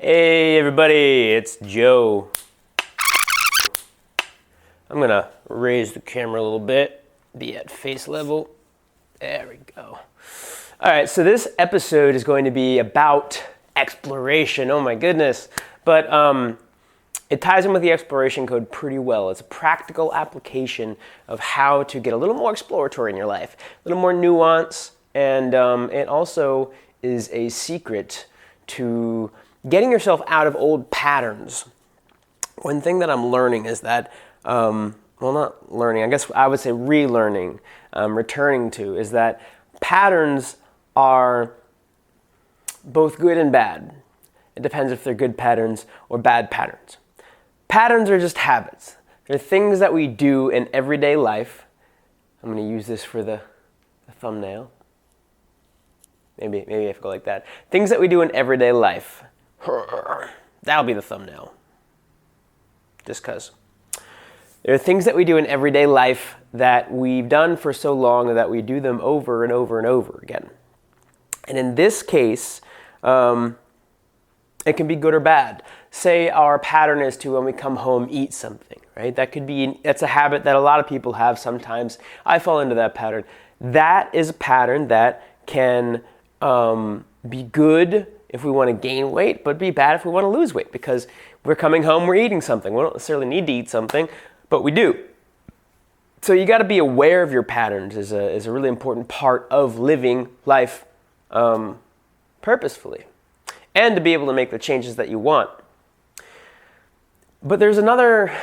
Hey everybody, it's Joe. I'm gonna raise the camera a little bit, be at face level. There we go. All right, so this episode is going to be about exploration. Oh my goodness. But it ties in with the exploration code pretty well. It's a practical application of how to get a little more exploratory in your life, a little more nuance, and it also is a secret to getting yourself out of old patterns. One thing that I'm learning is that, not learning, I guess I would say relearning, returning to, is that patterns are both good and bad. It depends if they're good patterns or bad patterns. Patterns are just habits. They're things that we do in everyday life. I'm going to use this for the thumbnail. Maybe I could go like that. Things that we do in everyday life. That'll be the thumbnail. Just because. There are things that we do in everyday life that we've done for so long that we do them over and over and over again. And in this case, it can be good or bad. Say our pattern is to, when we come home, eat something, right? That's a habit that a lot of people have sometimes. I fall into that pattern. That is a pattern that can be good if we want to gain weight, but be bad if we want to lose weight, because we're coming home, we're eating something. We don't necessarily need to eat something, but we do. So you got to be aware of your patterns is a really important part of living life purposefully, and to be able to make the changes that you want. But there's another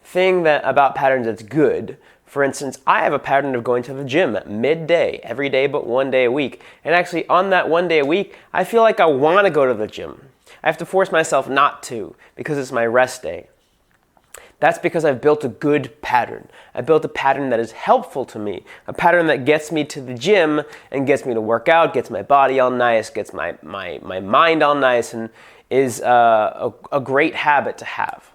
thing about patterns that's good. For instance, I have a pattern of going to the gym at midday, every day but one day a week. And actually on that one day a week, I feel like I want to go to the gym. I have to force myself not to because it's my rest day. That's because I've built a good pattern. I built a pattern that is helpful to me, a pattern that gets me to the gym and gets me to work out, gets my body all nice, gets my mind all nice, and is a great habit to have.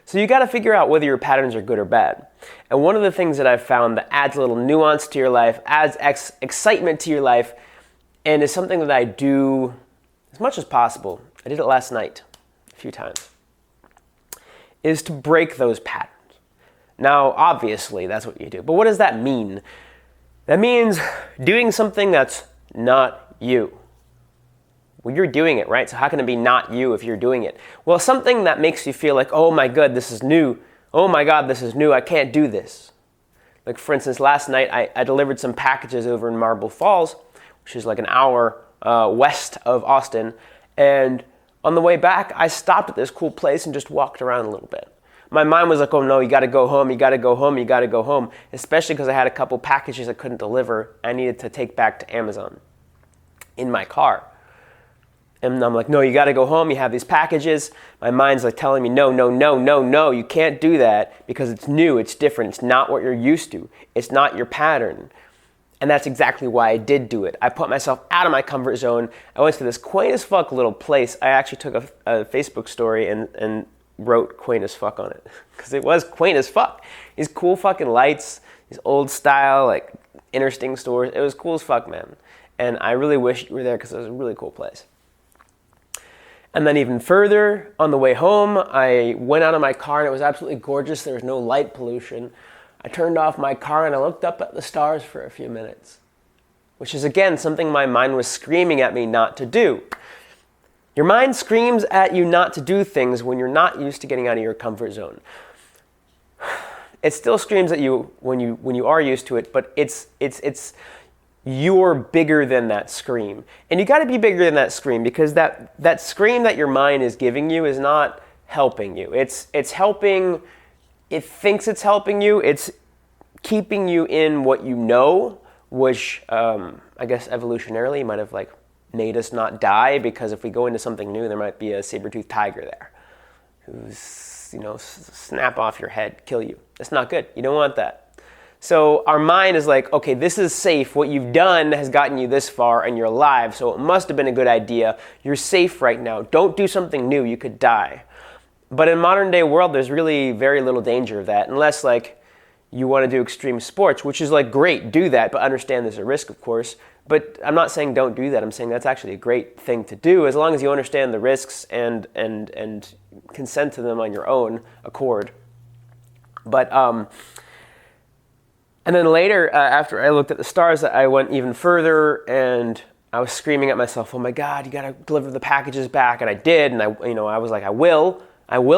So you got to figure out whether your patterns are good or bad. And one of the things that I've found that adds a little nuance to your life, adds excitement to your life, and is something that I do as much as possible, I did it last night a few times, is to break those patterns. Now, obviously, that's what you do. But what does that mean? That means doing something that's not you. Well, you're doing it, right? So how can it be not you if you're doing it? Well, something that makes you feel like, oh my God, this is new. Oh my God, this is new. I can't do this. Like, for instance, last night I delivered some packages over in Marble Falls, which is like an hour west of Austin. And on the way back, I stopped at this cool place and just walked around a little bit. My mind was like, oh no, you got to go home, you got to go home, you got to go home, especially because I had a couple packages I couldn't deliver. I needed to take back to Amazon in my car. And I'm like, no, you got to go home. You have these packages. My mind's like telling me, no, you can't do that because it's new, it's different. It's not what you're used to. It's not your pattern. And that's exactly why I did do it. I put myself out of my comfort zone. I went to this quaint as fuck little place. I actually took a Facebook story and wrote quaint as fuck on it because it was quaint as fuck. These cool fucking lights, these old style, like interesting stores. It was cool as fuck, man. And I really wish you were there because it was a really cool place. And then even further, on the way home, I went out of my car and it was absolutely gorgeous. There was no light pollution. I turned off my car and I looked up at the stars for a few minutes, which is, again, something my mind was screaming at me not to do. Your mind screams at you not to do things when you're not used to getting out of your comfort zone. It still screams at you when you are used to it, but it's you're bigger than that scream. And you got to be bigger than that scream because that scream that your mind is giving you is not helping you. It's helping, it thinks it's helping you. It's keeping you in what you know, which I guess evolutionarily might have like made us not die, because if we go into something new, there might be a saber-toothed tiger there who's, snap off your head, kill you. That's not good. You don't want that. So our mind is like, okay, this is safe. What you've done has gotten you this far and you're alive, so it must have been a good idea. You're safe right now. Don't do something new. You could die. But in modern day world, there's really very little danger of that, unless like you want to do extreme sports, which is like great, do that, but understand there's a risk, of course. But I'm not saying don't do that. I'm saying that's actually a great thing to do as long as you understand the risks and consent to them on your own accord. But and then later, after I looked at the stars, I went even further, and I was screaming at myself, "Oh my God, you gotta deliver the packages back!" And I did, and I was like, "I will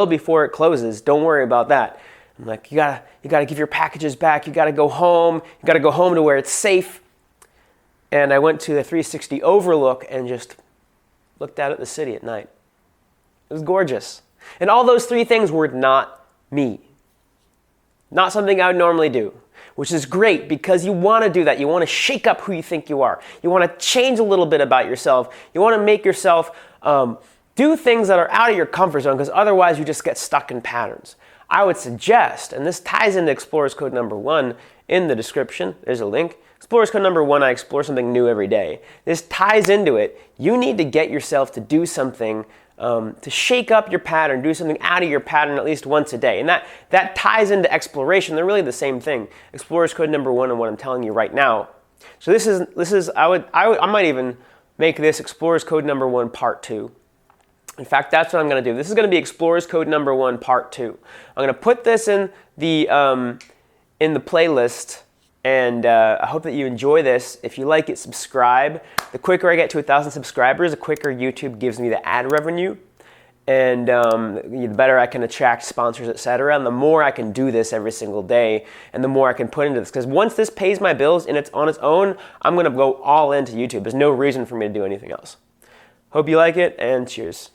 before it closes. Don't worry about that." I'm like, "You gotta give your packages back. You gotta go home. You gotta go home to where it's safe." And I went to the 360 overlook and just looked out at the city at night. It was gorgeous, and all those three things were not me. Not something I would normally do, which is great because you want to do that. You want to shake up who you think you are. You want to change a little bit about yourself. You want to make yourself do things that are out of your comfort zone, because otherwise you just get stuck in patterns. I would suggest, and this ties into Explorer's Code number 1 in the description. There's a link. Explorer's Code number 1, I explore something new every day. This ties into it. You need to get yourself to do something to shake up your pattern, do something out of your pattern at least once a day. And that ties into exploration. They're really the same thing. Explorer's Code number 1 and what I'm telling you right now. So this is I might even make this Explorer's Code number 1 part 2. In fact, that's what I'm going to do. This is going to be Explorer's Code number 1 part 2. I'm going to put this in the playlist. And I hope that you enjoy this. If you like it, subscribe. The quicker I get to 1,000 subscribers, the quicker YouTube gives me the ad revenue. And the better I can attract sponsors, etc. And the more I can do this every single day, and the more I can put into this. Because once this pays my bills and it's on its own, I'm going to go all into YouTube. There's no reason for me to do anything else. Hope you like it, and cheers.